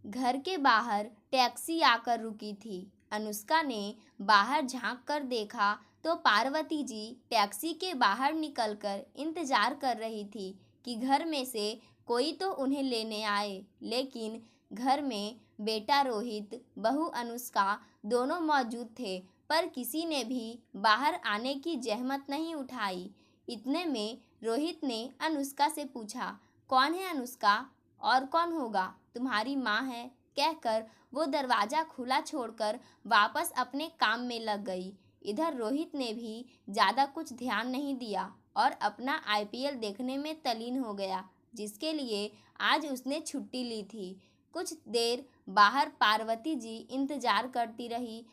घर के बाहर टैक्सी आकर रुकी थी। अनुष्का ने बाहर झांक कर देखा तो पार्वती जी टैक्सी के बाहर निकलकर इंतजार कर रही थी कि घर में से कोई तो उन्हें लेने आए। लेकिन घर में बेटा रोहित, बहू अनुष्का दोनों मौजूद थे, पर किसी ने भी बाहर आने की जहमत नहीं उठाई। इतने में रोहित ने अनुष्का से पूछा, कौन है अनुष्का? और कौन होगा? तुम्हारी माँ है, कहकर वो दरवाजा खुला छोड़कर वापस अपने काम में लग गई। इधर रोहित ने भी ज़्यादा कुछ ध्यान नहीं दिया और अपना आईपीएल देखने में तल्लीन हो गया, जिसके लिए आज उसने छुट्टी ली थी। कुछ देर बाहर पार्वती जी इंतजार करती रही,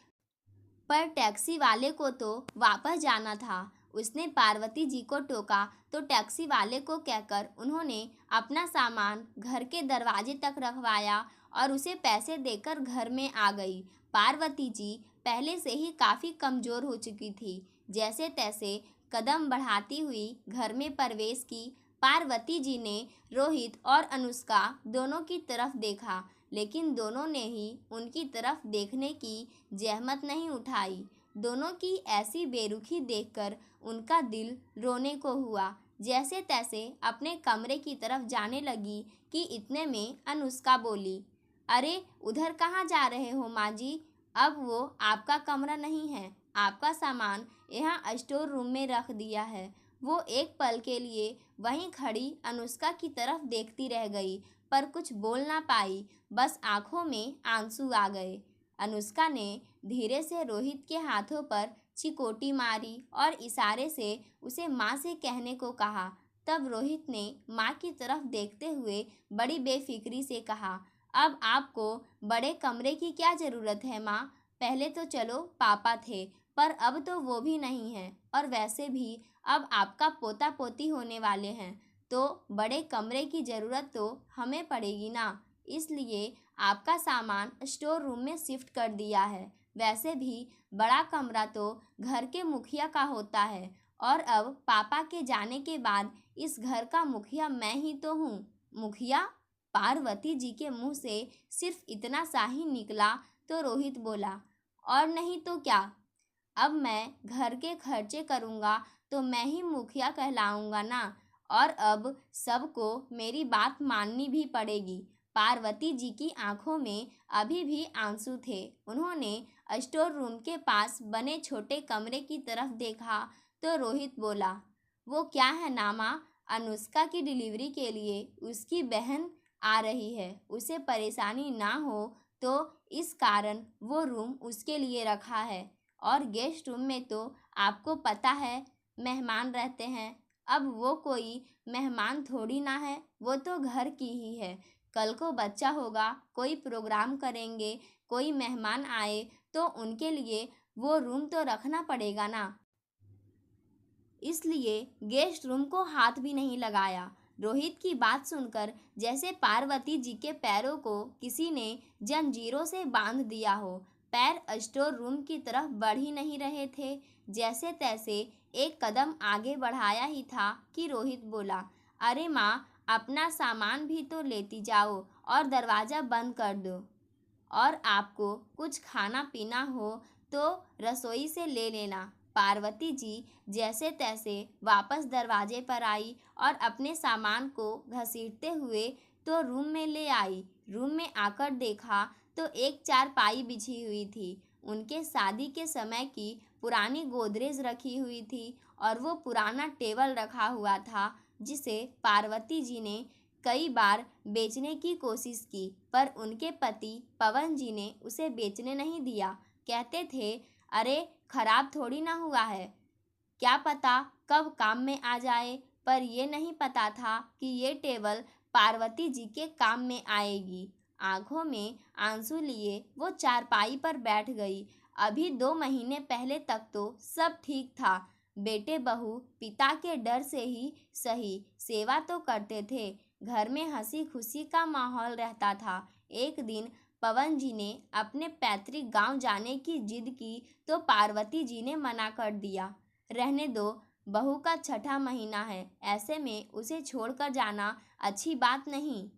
पर टैक्सी वाले को तो वापस जाना था। उसने पार्वती जी को टोका तो टैक्सी वाले को कहकर उन्होंने अपना सामान घर के दरवाजे तक रखवाया और उसे पैसे देकर घर में आ गई। पार्वती जी पहले से ही काफ़ी कमज़ोर हो चुकी थी। जैसे तैसे कदम बढ़ाती हुई घर में प्रवेश की। पार्वती जी ने रोहित और अनुष्का दोनों की तरफ देखा, लेकिन दोनों ने ही उनकी तरफ देखने की जहमत नहीं उठाई। दोनों की ऐसी बेरुखी देखकर उनका दिल रोने को हुआ। जैसे तैसे अपने कमरे की तरफ जाने लगी कि इतने में अनुष्का बोली, अरे उधर कहाँ जा रहे हो माँ जी? अब वो आपका कमरा नहीं है, आपका सामान यहाँ स्टोर रूम में रख दिया है। वो एक पल के लिए वहीं खड़ी अनुष्का की तरफ देखती रह गई, पर कुछ बोल ना पाई, बस आंखों में आंसू आ गए। अनुष्का ने धीरे से रोहित के हाथों पर चिकोटी मारी और इशारे से उसे माँ से कहने को कहा। तब रोहित ने माँ की तरफ देखते हुए बड़ी बेफिक्री से कहा, अब आपको बड़े कमरे की क्या ज़रूरत है माँ? पहले तो चलो पापा थे, पर अब तो वो भी नहीं हैं, और वैसे भी अब आपका पोता पोती होने वाले हैं, तो बड़े कमरे की ज़रूरत तो हमें पड़ेगी ना। इसलिए आपका सामान स्टोर रूम में शिफ्ट कर दिया है। वैसे भी बड़ा कमरा तो घर के मुखिया का होता है, और अब पापा के जाने के बाद इस घर का मुखिया मैं ही तो हूँ। मुखिया? पार्वती जी के मुंह से सिर्फ इतना सा ही निकला तो रोहित बोला, और नहीं तो क्या, अब मैं घर के खर्चे करूँगा तो मैं ही मुखिया कहलाऊँगा ना, और अब सबको मेरी बात माननी भी पड़ेगी। पार्वती जी की आंखों में अभी भी आंसू थे। उन्होंने स्टोर रूम के पास बने छोटे कमरे की तरफ देखा तो रोहित बोला, वो क्या है नामा? अनुष्का की डिलीवरी के लिए उसकी बहन आ रही है, उसे परेशानी ना हो तो इस कारण वो रूम उसके लिए रखा है। और गेस्ट रूम में तो आपको पता है मेहमान रहते हैं। अब वो कोई मेहमान थोड़ी ना है, वो तो घर की ही है। कल को बच्चा होगा, कोई प्रोग्राम करेंगे, कोई मेहमान आए तो उनके लिए वो रूम तो रखना पड़ेगा ना। इसलिए गेस्ट रूम को हाथ भी नहीं लगाया। रोहित की बात सुनकर जैसे पार्वती जी के पैरों को किसी ने जंजीरों से बांध दिया हो। पैर स्टोर रूम की तरफ बढ़ ही नहीं रहे थे। जैसे तैसे एक कदम आगे बढ़ाया ही था कि रोहित बोला, अरे माँ, अपना सामान भी तो लेती जाओ और दरवाज़ा बंद कर दो, और आपको कुछ खाना पीना हो तो रसोई से ले लेना। पार्वती जी जैसे तैसे वापस दरवाजे पर आई और अपने सामान को घसीटते हुए तो रूम में ले आई। रूम में आकर देखा तो एक चारपाई बिछी हुई थी। उनके शादी के समय की पुरानी गोदरेज रखी हुई थी, और वो पुराना टेबल रखा हुआ था, जिसे पार्वती जी ने कई बार बेचने की कोशिश की, पर उनके पति पवन जी ने उसे बेचने नहीं दिया। कहते थे, अरे खराब थोड़ी ना हुआ है, क्या पता कब काम में आ जाए। पर ये नहीं पता था कि ये टेबल पार्वती जी के काम में आएगी। आंखों में आंसू लिए वो चारपाई पर बैठ गई। अभी 2 महीने पहले तक तो सब ठीक था। बेटे बहू पिता के डर से ही सही सेवा तो करते थे। घर में हंसी खुशी का माहौल रहता था। एक दिन पवन जी ने अपने पैतृक गांव जाने की जिद की तो पार्वती जी ने मना कर दिया। रहने दो, बहू का छठा महीना है, ऐसे में उसे छोड़कर जाना अच्छी बात नहीं।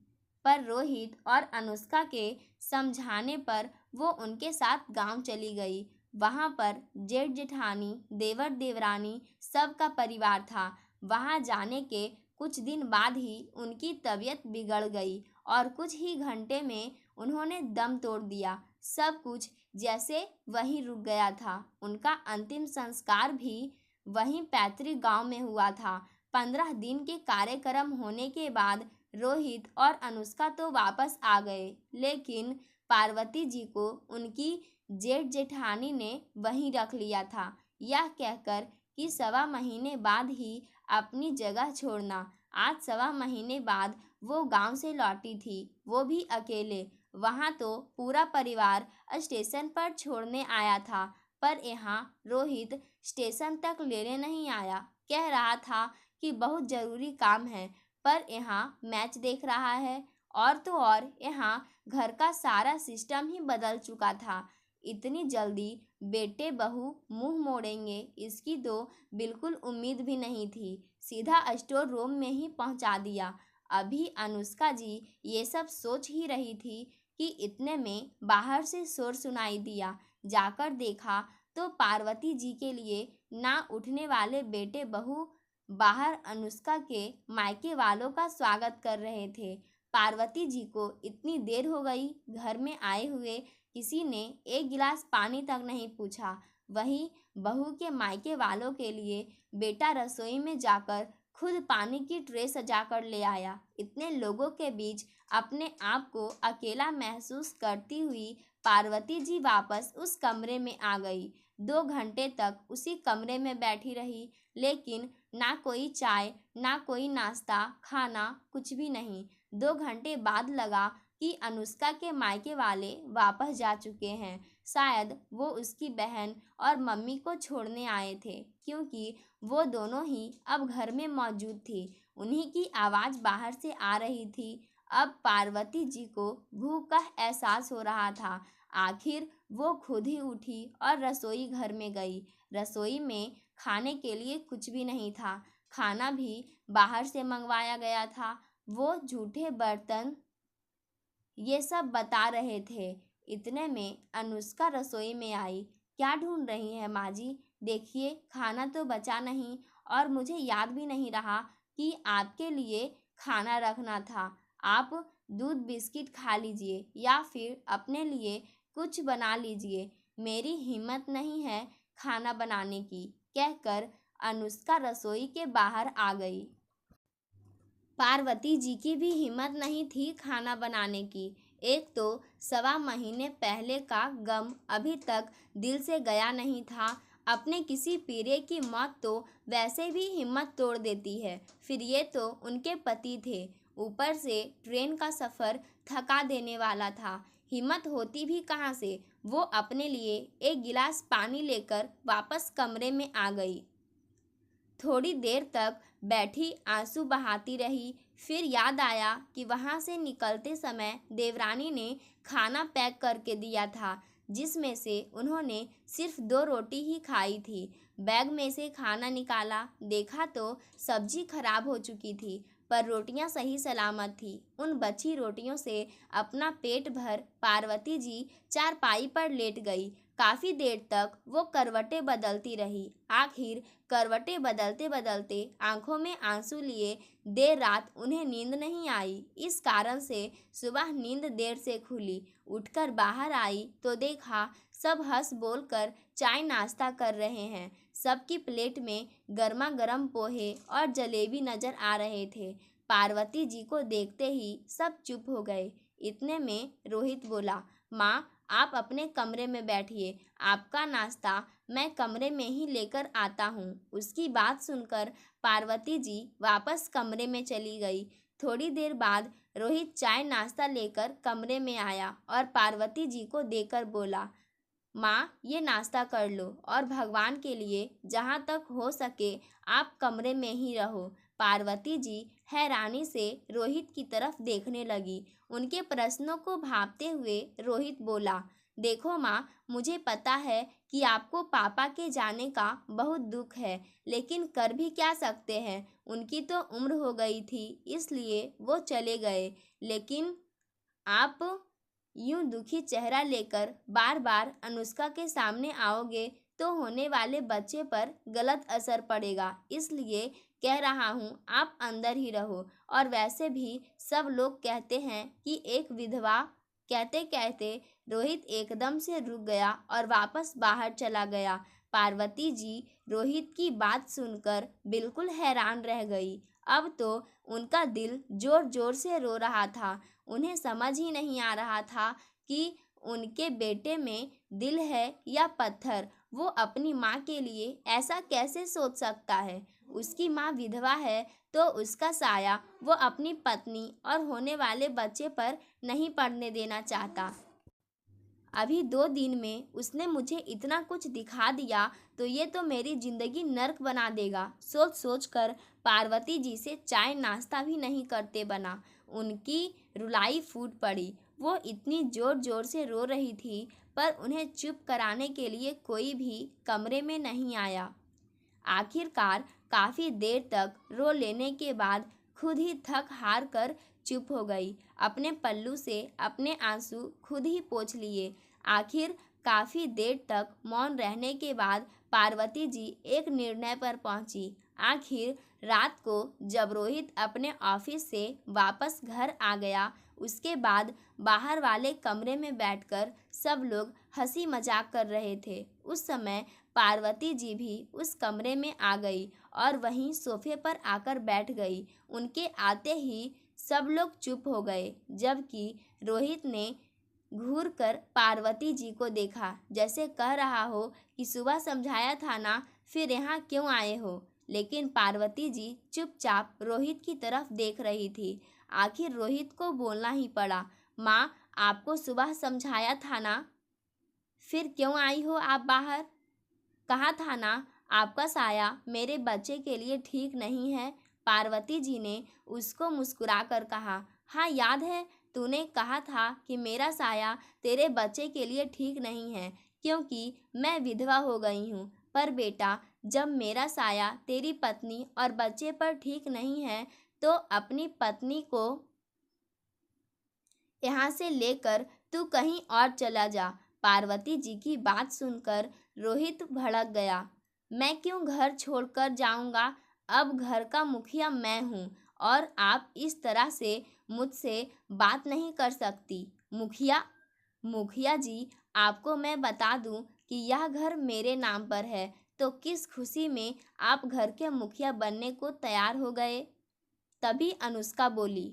पर रोहित और अनुष्का के समझाने पर वो उनके साथ गांव चली गई। वहां पर जेठ जेठानी, देवर देवरानी सबका परिवार था। वहां जाने के कुछ दिन बाद ही उनकी तबीयत बिगड़ गई और कुछ ही घंटे में उन्होंने दम तोड़ दिया। सब कुछ जैसे वहीं रुक गया था। उनका अंतिम संस्कार भी वहीं पैतृक गांव में हुआ था। 15 दिन के कार्यक्रम होने के बाद रोहित और अनुष्का तो वापस आ गए, लेकिन पार्वती जी को उनकी जेठ जेठानी ने वहीं रख लिया था, यह कहकर कि 1.25 महीने बाद ही अपनी जगह छोड़ना। आज 1.25 महीने बाद वो गांव से लौटी थी, वो भी अकेले। वहां तो पूरा परिवार स्टेशन पर छोड़ने आया था, पर यहाँ रोहित स्टेशन तक लेने नहीं आया। कह रहा था कि बहुत ज़रूरी काम है, पर यहाँ मैच देख रहा है। और तो और यहाँ घर का सारा सिस्टम ही बदल चुका था। इतनी जल्दी बेटे बहू मुंह मोड़ेंगे, इसकी तो बिल्कुल उम्मीद भी नहीं थी। सीधा स्टोर रूम में ही पहुंचा दिया। अभी अनुष्का जी ये सब सोच ही रही थी कि इतने में बाहर से शोर सुनाई दिया। जाकर देखा तो पार्वती जी के लिए ना उठने वाले बेटे बहू बाहर अनुष्का के मायके वालों का स्वागत कर रहे थे। पार्वती जी को इतनी देर हो गई, घर में आए हुए किसी ने एक गिलास पानी तक नहीं पूछा। वहीं बहू के मायके वालों के लिए बेटा रसोई में जाकर खुद पानी की ट्रे सजा कर ले आया। इतने लोगों के बीच अपने आप को अकेला महसूस करती हुई पार्वती जी वापस उस कमरे में आ गई। 2 घंटे तक उसी कमरे में बैठी रही, लेकिन ना कोई चाय, ना कोई नाश्ता खाना, कुछ भी नहीं। 2 घंटे बाद लगा कि अनुष्का के मायके वाले वापस जा चुके हैं। शायद वो उसकी बहन और मम्मी को छोड़ने आए थे, क्योंकि वो दोनों ही अब घर में मौजूद थी। उन्हीं की आवाज़ बाहर से आ रही थी। अब पार्वती जी को भूख का एहसास हो रहा था। आखिर वो खुद ही उठी और रसोई घर में गई। रसोई में खाने के लिए कुछ भी नहीं था। खाना भी बाहर से मंगवाया गया था। वो जूठे बर्तन ये सब बता रहे थे। इतने में अनुष्का रसोई में आई। क्या ढूंढ रही हैं माँ जी? देखिए, खाना तो बचा नहीं और मुझे याद भी नहीं रहा कि आपके लिए खाना रखना था। आप दूध बिस्किट खा लीजिए या फिर अपने लिए कुछ बना लीजिए। मेरी हिम्मत नहीं है खाना बनाने की, कहकर अनुष्का रसोई के बाहर आ गई। पार्वती जी की भी हिम्मत नहीं थी खाना बनाने की। एक तो 1.25 महीने पहले का गम अभी तक दिल से गया नहीं था। अपने किसी पीरे की मौत तो वैसे भी हिम्मत तोड़ देती है, फिर ये तो उनके पति थे। ऊपर से ट्रेन का सफ़र थका देने वाला था। हिम्मत होती भी कहाँ से? वो अपने लिए एक गिलास पानी लेकर वापस कमरे में आ गई। थोड़ी देर तक बैठी आंसू बहाती रही। फिर याद आया कि वहाँ से निकलते समय देवरानी ने खाना पैक करके दिया था, जिसमें से उन्होंने सिर्फ 2 रोटी ही खाई थी। बैग में से खाना निकाला, देखा तो सब्जी खराब हो चुकी थी, पर रोटियां सही सलामत थी। उन बची रोटियों से अपना पेट भर पार्वती जी चारपाई पर लेट गई। काफ़ी देर तक वो करवटें बदलती रही। आखिर करवटें बदलते बदलते आंखों में आंसू लिए देर रात उन्हें नींद नहीं आई। इस कारण से सुबह नींद देर से खुली। उठकर बाहर आई तो देखा सब हंस बोलकर चाय नाश्ता कर रहे हैं। सबकी प्लेट में गर्मा गर्म पोहे और जलेबी नजर आ रहे थे। पार्वती जी को देखते ही सब चुप हो गए। इतने में रोहित बोला, माँ, आप अपने कमरे में बैठिए, आपका नाश्ता मैं कमरे में ही लेकर आता हूँ। उसकी बात सुनकर पार्वती जी वापस कमरे में चली गई। थोड़ी देर बाद रोहित चाय नाश्ता लेकर कमरे में आया और पार्वती जी को देकर बोला, माँ, ये नाश्ता कर लो और भगवान के लिए जहाँ तक हो सके आप कमरे में ही रहो। पार्वती जी हैरानी से रोहित की तरफ देखने लगी। उनके प्रश्नों को भांपते हुए रोहित बोला, देखो माँ, मुझे पता है कि आपको पापा के जाने का बहुत दुख है, लेकिन कर भी क्या सकते हैं। उनकी तो उम्र हो गई थी, इसलिए वो चले गए। लेकिन आप यूं दुखी चेहरा लेकर बार बार अनुष्का के सामने आओगे तो होने वाले बच्चे पर गलत असर पड़ेगा। इसलिए कह रहा हूँ आप अंदर ही रहो। और वैसे भी सब लोग कहते हैं कि एक विधवा। कहते कहते रोहित एकदम से रुक गया और वापस बाहर चला गया। पार्वती जी रोहित की बात सुनकर बिल्कुल हैरान रह गई। अब तो उनका दिल जोर जोर से रो रहा था। उन्हें समझ ही नहीं आ रहा था कि उनके बेटे में दिल है या पत्थर। वो अपनी माँ के लिए ऐसा कैसे सोच सकता है। उसकी माँ विधवा है तो उसका साया वो अपनी पत्नी और होने वाले बच्चे पर नहीं पड़ने देना चाहता। अभी 2 दिन में उसने मुझे इतना कुछ दिखा दिया तो ये तो मेरी जिंदगी नर्क बना देगा। सोच सोच कर पार्वती जी से चाय नाश्ता भी नहीं करते बना। उनकी रुलाई फूट पड़ी। वो इतनी जोर जोर से रो रही थी पर उन्हें चुप कराने के लिए कोई भी कमरे में नहीं आया। आखिरकार काफ़ी देर तक रो लेने के बाद खुद ही थक हार कर चुप हो गई। अपने पल्लू से अपने आंसू खुद ही पोंछ लिए। आखिर काफ़ी देर तक मौन रहने के बाद पार्वती जी एक निर्णय पर पहुंची। आखिर रात को जब रोहित अपने ऑफिस से वापस घर आ गया उसके बाद बाहर वाले कमरे में बैठकर सब लोग हंसी मजाक कर रहे थे। उस समय पार्वती जी भी उस कमरे में आ गई और वहीं सोफे पर आकर बैठ गई। उनके आते ही सब लोग चुप हो गए जबकि रोहित ने घूर कर पार्वती जी को देखा जैसे कह रहा हो कि सुबह समझाया था ना, फिर यहाँ क्यों आए हो। लेकिन पार्वती जी चुपचाप रोहित की तरफ देख रही थी। आखिर रोहित को बोलना ही पड़ा, माँ आपको सुबह समझाया था ना, फिर क्यों आई हो आप बाहर। कहा था ना आपका साया मेरे बच्चे के लिए ठीक नहीं है। पार्वती जी ने उसको मुस्कुराकर कहा, हाँ याद है तूने कहा था कि मेरा साया तेरे बच्चे के लिए ठीक नहीं है क्योंकि मैं विधवा हो गई हूँ। पर बेटा जब मेरा साया तेरी पत्नी और बच्चे पर ठीक नहीं है तो अपनी पत्नी को यहाँ से लेकर तू कहीं और चला जा। पार्वती जी की बात सुनकर रोहित भड़क गया। मैं क्यों घर छोड़कर जाऊंगा। अब घर का मुखिया मैं हूँ और आप इस तरह से मुझसे बात नहीं कर सकती। मुखिया मुखिया जी आपको मैं बता दूं कि यह घर मेरे नाम पर है तो किस खुशी में आप घर के मुखिया बनने को तैयार हो गए। तभी अनुष्का बोली,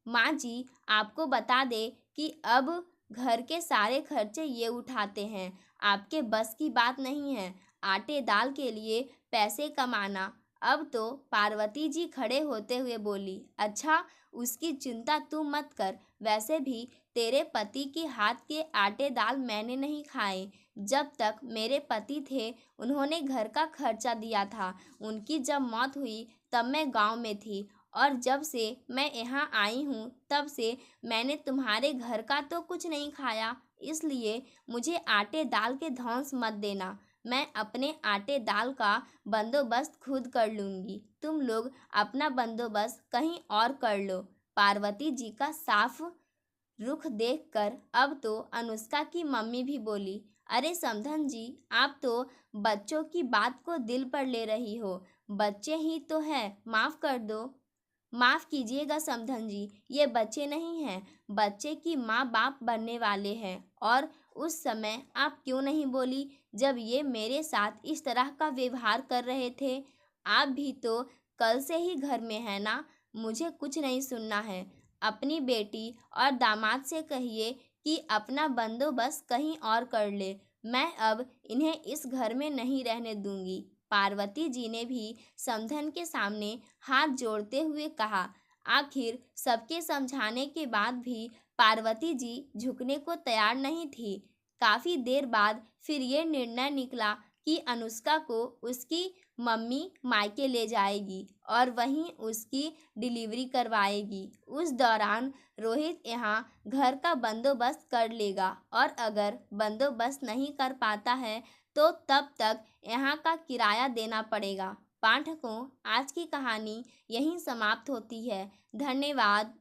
माँ जी आपको बता दे कि अब घर के सारे खर्चे ये उठाते हैं। आपके बस की बात नहीं है आटे दाल के लिए पैसे कमाना। अब तो पार्वती जी खड़े होते हुए बोली, अच्छा उसकी चिंता तू मत कर। वैसे भी तेरे पति के हाथ के आटे दाल मैंने नहीं खाए। जब तक मेरे पति थे उन्होंने घर का खर्चा दिया था। उनकी जब मौत हुई तब मैं गांव में थी और जब से मैं यहाँ आई हूँ तब से मैंने तुम्हारे घर का तो कुछ नहीं खाया। इसलिए मुझे आटे दाल के धौंस मत देना। मैं अपने आटे दाल का बंदोबस्त खुद कर लूँगी। तुम लोग अपना बंदोबस्त कहीं और कर लो। पार्वती जी का साफ रुख देखकर अब तो अनुष्का की मम्मी भी बोली, अरे समधन जी आप तो बच्चों की बात को दिल पर ले रही हो। बच्चे ही तो है, माफ़ कर दो। माफ़ कीजिएगा समधन जी, ये बच्चे नहीं हैं, बच्चे की माँ बाप बनने वाले हैं। और उस समय आप क्यों नहीं बोली जब ये मेरे साथ इस तरह का व्यवहार कर रहे थे। आप भी तो कल से ही घर में है ना। मुझे कुछ नहीं सुनना है। अपनी बेटी और दामाद से कहिए कि अपना बंदोबस्त कहीं और कर ले। मैं अब इन्हें इस घर में नहीं रहने दूंगी। पार्वती जी ने भी समधन के सामने हाथ जोड़ते हुए कहा। आखिर सबके समझाने के बाद भी पार्वती जी झुकने को तैयार नहीं थी। काफ़ी देर बाद फिर ये निर्णय निकला कि अनुष्का को उसकी मम्मी मायके ले जाएगी और वहीं उसकी डिलीवरी करवाएगी। उस दौरान रोहित यहाँ घर का बंदोबस्त कर लेगा और अगर बंदोबस्त नहीं कर पाता है तो तब तक यहाँ का किराया देना पड़ेगा। पाठकों आज की कहानी यहीं समाप्त होती है। धन्यवाद।